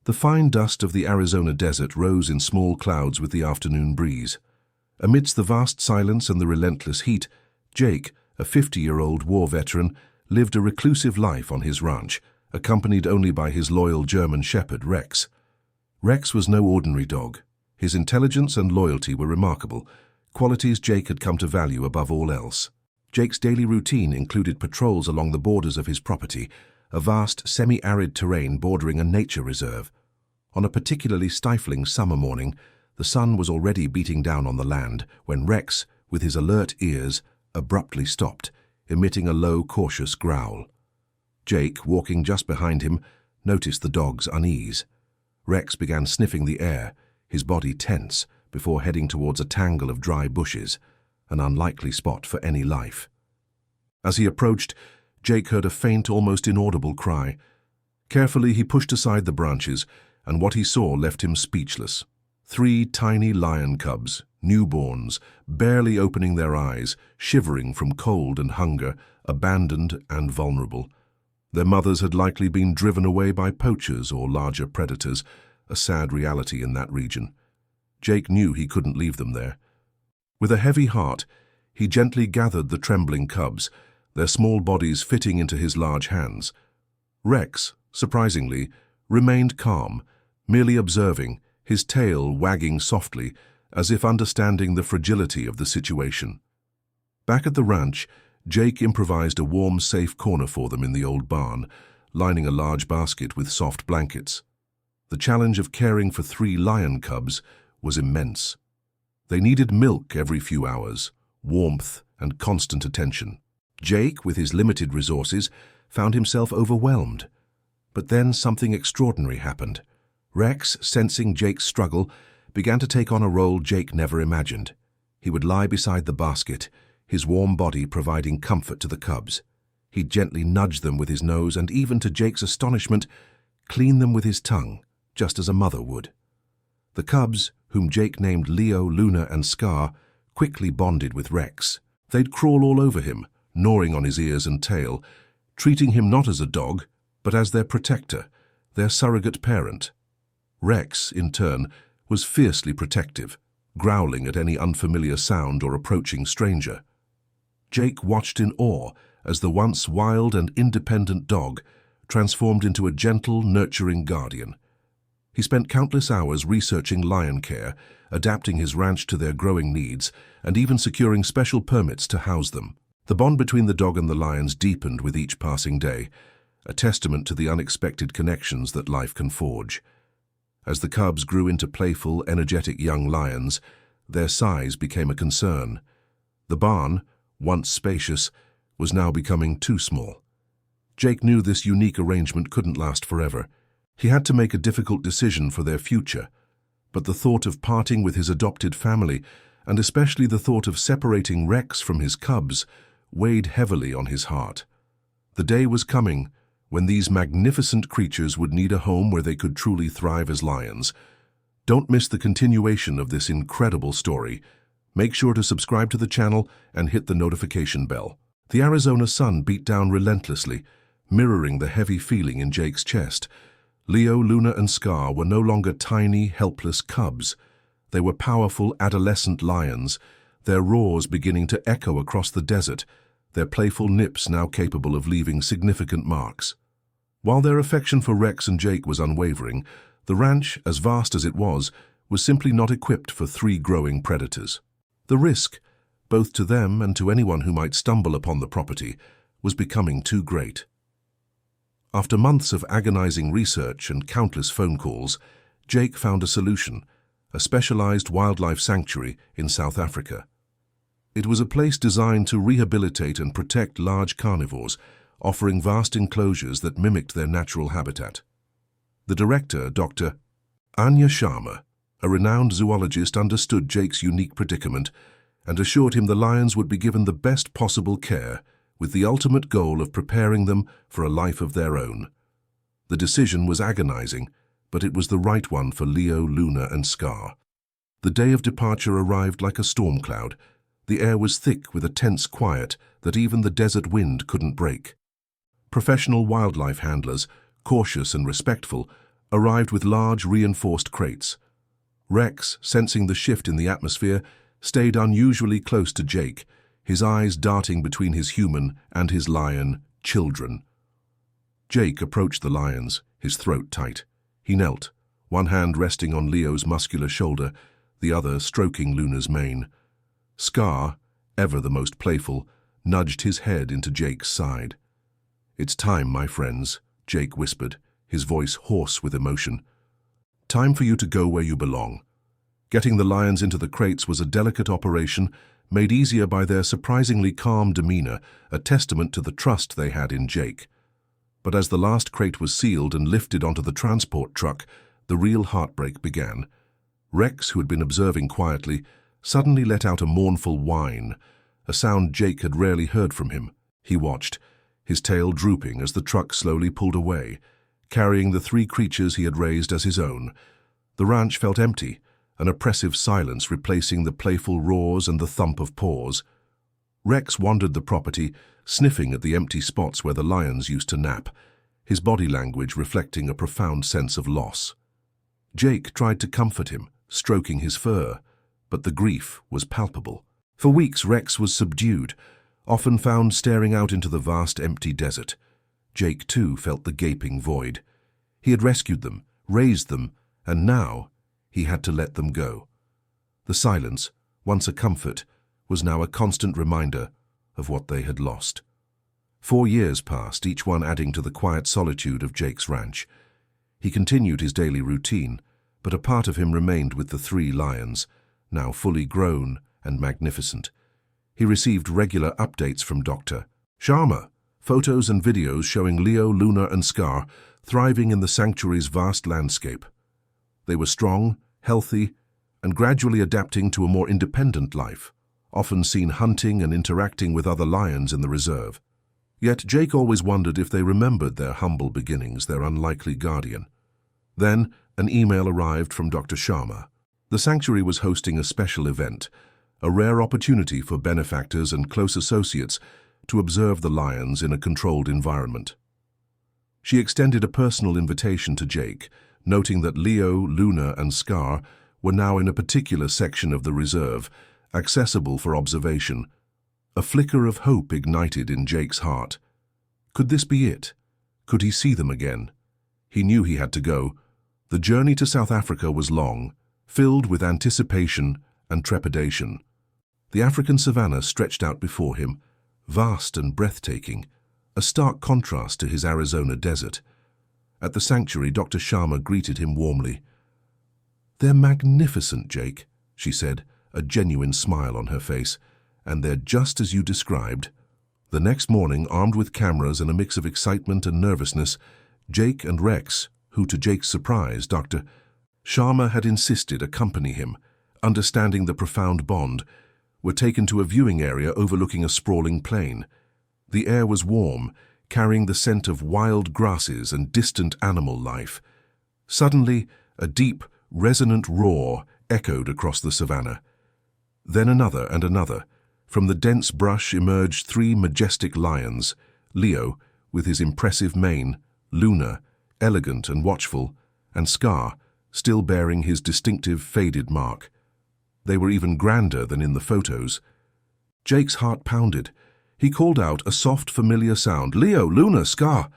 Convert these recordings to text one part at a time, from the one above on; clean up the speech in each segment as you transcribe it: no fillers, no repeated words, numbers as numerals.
The fine dust of the Arizona desert rose in small clouds with the afternoon breeze. Amidst the vast silence and the relentless heat, Jake, a 50-year-old war veteran, lived a reclusive life on his ranch, accompanied only by his loyal German shepherd, Rex. Rex was no ordinary dog. His intelligence and loyalty were remarkable, qualities Jake had come to value above all else. Jake's daily routine included patrols along the borders of his property, a vast, semi-arid terrain bordering a nature reserve. On a particularly stifling summer morning, the sun was already beating down on the land when Rex, with his alert ears, abruptly stopped, emitting a low, cautious growl. Jake, walking just behind him, noticed the dog's unease. Rex began sniffing the air, his body tense, before heading towards a tangle of dry bushes, an unlikely spot for any life. As he approached, Jake heard a faint, almost inaudible cry. Carefully, he pushed aside the branches, and what he saw left him speechless. 3 tiny lion cubs, newborns, barely opening their eyes, shivering from cold and hunger, abandoned and vulnerable. Their mothers had likely been driven away by poachers or larger predators, a sad reality in that region. Jake knew he couldn't leave them there. With a heavy heart, he gently gathered the trembling cubs, their small bodies fitting into his large hands. Rex, surprisingly, remained calm, merely observing, his tail wagging softly, as if understanding the fragility of the situation. Back at the ranch, Jake improvised a warm, safe corner for them in the old barn, lining a large basket with soft blankets. The challenge of caring for 3 lion cubs was immense. They needed milk every few hours, warmth, and constant attention. Jake, with his limited resources, found himself overwhelmed. But then something extraordinary happened. Rex, sensing Jake's struggle, began to take on a role Jake never imagined. He would lie beside the basket, his warm body providing comfort to the cubs. He'd gently nudge them with his nose and, even to Jake's astonishment, clean them with his tongue, just as a mother would. The cubs, whom Jake named Leo, Luna, and Scar, quickly bonded with Rex. They'd crawl all over him, gnawing on his ears and tail, treating him not as a dog, but as their protector, their surrogate parent. Rex, in turn, was fiercely protective, growling at any unfamiliar sound or approaching stranger. Jake watched in awe as the once wild and independent dog transformed into a gentle, nurturing guardian. He spent countless hours researching lion care, adapting his ranch to their growing needs, and even securing special permits to house them. The bond between the dog and the lions deepened with each passing day, a testament to the unexpected connections that life can forge. As the cubs grew into playful, energetic young lions, their size became a concern. The barn, once spacious, was now becoming too small. Jake knew this unique arrangement couldn't last forever. He had to make a difficult decision for their future, but the thought of parting with his adopted family, and especially the thought of separating Rex from his cubs, weighed heavily on his heart. The day was coming when these magnificent creatures would need a home where they could truly thrive as lions. Don't miss the continuation of this incredible story. Make sure to subscribe to the channel and hit the notification bell. The Arizona sun beat down relentlessly, mirroring the heavy feeling in Jake's chest. Leo, Luna, and Scar were no longer tiny, helpless cubs. They were powerful, adolescent lions, their roars beginning to echo across the desert, their playful nips now capable of leaving significant marks. While their affection for Rex and Jake was unwavering, the ranch, as vast as it was simply not equipped for 3 growing predators. The risk, both to them and to anyone who might stumble upon the property, was becoming too great. After months of agonizing research and countless phone calls, Jake found a solution, a specialized wildlife sanctuary in South Africa. It was a place designed to rehabilitate and protect large carnivores, offering vast enclosures that mimicked their natural habitat. The director, Dr. Anya Sharma, a renowned zoologist, understood Jake's unique predicament and assured him the lions would be given the best possible care, with the ultimate goal of preparing them for a life of their own. The decision was agonizing, but it was the right one for Leo, Luna, and Scar. The day of departure arrived like a storm cloud. The air was thick with a tense quiet that even the desert wind couldn't break. Professional wildlife handlers, cautious and respectful, arrived with large reinforced crates. Rex, sensing the shift in the atmosphere, stayed unusually close to Jake, his eyes darting between his human and his lion children. Jake approached the lions, his throat tight. He knelt, one hand resting on Leo's muscular shoulder, the other stroking Luna's mane. Scar, ever the most playful, nudged his head into Jake's side. "It's time, my friends," Jake whispered, his voice hoarse with emotion. "Time for you to go where you belong." Getting the lions into the crates was a delicate operation, made easier by their surprisingly calm demeanor, a testament to the trust they had in Jake. But as the last crate was sealed and lifted onto the transport truck, the real heartbreak began. Rex, who had been observing quietly, suddenly let out a mournful whine, a sound Jake had rarely heard from him. He watched, his tail drooping as the truck slowly pulled away, carrying the 3 creatures he had raised as his own. The ranch felt empty, an oppressive silence replacing the playful roars and the thump of paws. Rex wandered the property, sniffing at the empty spots where the lions used to nap, his body language reflecting a profound sense of loss. Jake tried to comfort him, stroking his fur, but the grief was palpable. For weeks Rex was subdued, often found staring out into the vast empty desert. Jake too felt the gaping void. He had rescued them, raised them, and now he had to let them go. The silence, once a comfort, was now a constant reminder of what they had lost. 4 years passed, each one adding to the quiet solitude of Jake's ranch. He continued his daily routine, but a part of him remained with the 3 lions, now fully grown and magnificent. He received regular updates from Dr. Sharma, photos and videos showing Leo, Luna, and Scar thriving in the sanctuary's vast landscape. They were strong, healthy, and gradually adapting to a more independent life, often seen hunting and interacting with other lions in the reserve. Yet Jake always wondered if they remembered their humble beginnings, their unlikely guardian. Then an email arrived from Dr. Sharma. The sanctuary was hosting a special event, a rare opportunity for benefactors and close associates to observe the lions in a controlled environment. She extended a personal invitation to Jake, noting that Leo, Luna, and Scar were now in a particular section of the reserve, accessible for observation. A flicker of hope ignited in Jake's heart. Could this be it? Could he see them again? He knew he had to go. The journey to South Africa was long, filled with anticipation and trepidation. The African savanna stretched out before him, vast and breathtaking, a stark contrast to his Arizona desert. At the sanctuary, Dr. Sharma greeted him warmly. "They're magnificent, Jake," she said, a genuine smile on her face, "and they're just as you described." The next morning, armed with cameras and a mix of excitement and nervousness, Jake and Rex, who to Jake's surprise, Dr. Sharma had insisted accompany him, understanding the profound bond, were taken to a viewing area overlooking a sprawling plain. The air was warm, carrying the scent of wild grasses and distant animal life. Suddenly, a deep, resonant roar echoed across the savanna. Then another and another. From the dense brush emerged 3 majestic lions, Leo, with his impressive mane, Luna, elegant and watchful, and Scar, still bearing his distinctive faded mark. They were even grander than in the photos. Jake's heart pounded. He called out a soft, familiar sound, "Leo, Luna, Scar!"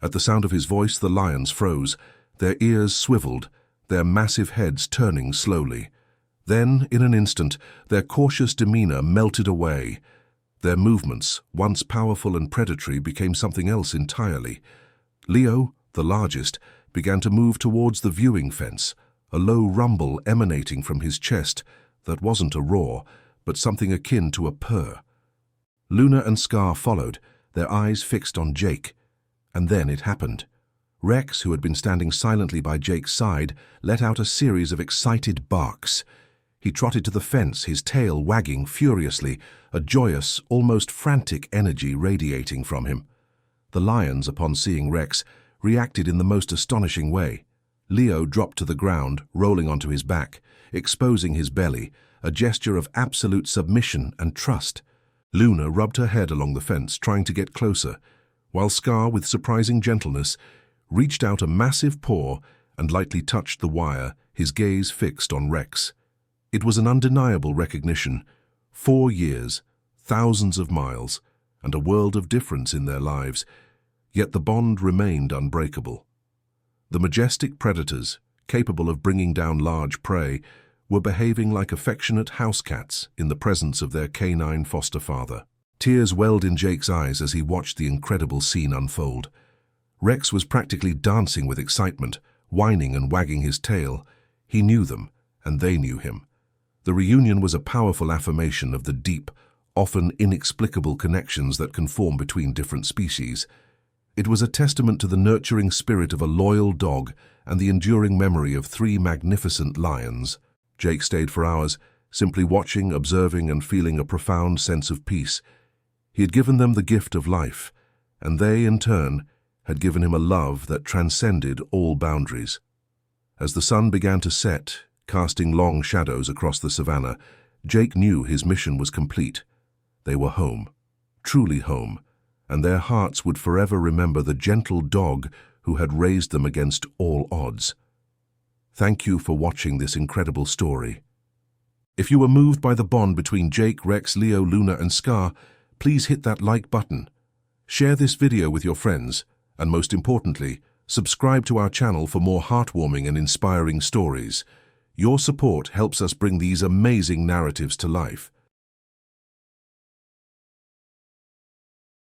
At the sound of his voice, the lions froze, their ears swiveled, their massive heads turning slowly. Then, in an instant, their cautious demeanor melted away. Their movements, once powerful and predatory, became something else entirely. Leo, the largest, began to move towards the viewing fence, a low rumble emanating from his chest that wasn't a roar, but something akin to a purr. Luna and Scar followed, their eyes fixed on Jake. And then it happened. Rex, who had been standing silently by Jake's side, let out a series of excited barks. He trotted to the fence, his tail wagging furiously, a joyous, almost frantic energy radiating from him. The lions, upon seeing Rex, reacted in the most astonishing way. Leo dropped to the ground, rolling onto his back, exposing his belly, a gesture of absolute submission and trust. Luna rubbed her head along the fence, trying to get closer, while Scar, with surprising gentleness, reached out a massive paw and lightly touched the wire, his gaze fixed on Rex. It was an undeniable recognition. 4 years, thousands of miles, and a world of difference in their lives, yet the bond remained unbreakable. The majestic predators, capable of bringing down large prey, were behaving like affectionate house cats in the presence of their canine foster father. Tears welled in Jake's eyes as he watched the incredible scene unfold. Rex was practically dancing with excitement, whining and wagging his tail. He knew them, and they knew him. The reunion was a powerful affirmation of the deep, often inexplicable connections that can form between different species. It was a testament to the nurturing spirit of a loyal dog and the enduring memory of 3 magnificent lions. Jake stayed for hours, simply watching, observing, and feeling a profound sense of peace. He had given them the gift of life, and they, in turn, had given him a love that transcended all boundaries. As the sun began to set, casting long shadows across the savannah, Jake knew his mission was complete. They were home, truly home, and their hearts would forever remember the gentle dog who had raised them against all odds. Thank you for watching this incredible story. If you were moved by the bond between Jake, Rex, Leo, Luna, and Scar, please hit that like button. Share this video with your friends, and most importantly, subscribe to our channel for more heartwarming and inspiring stories. Your support helps us bring these amazing narratives to life.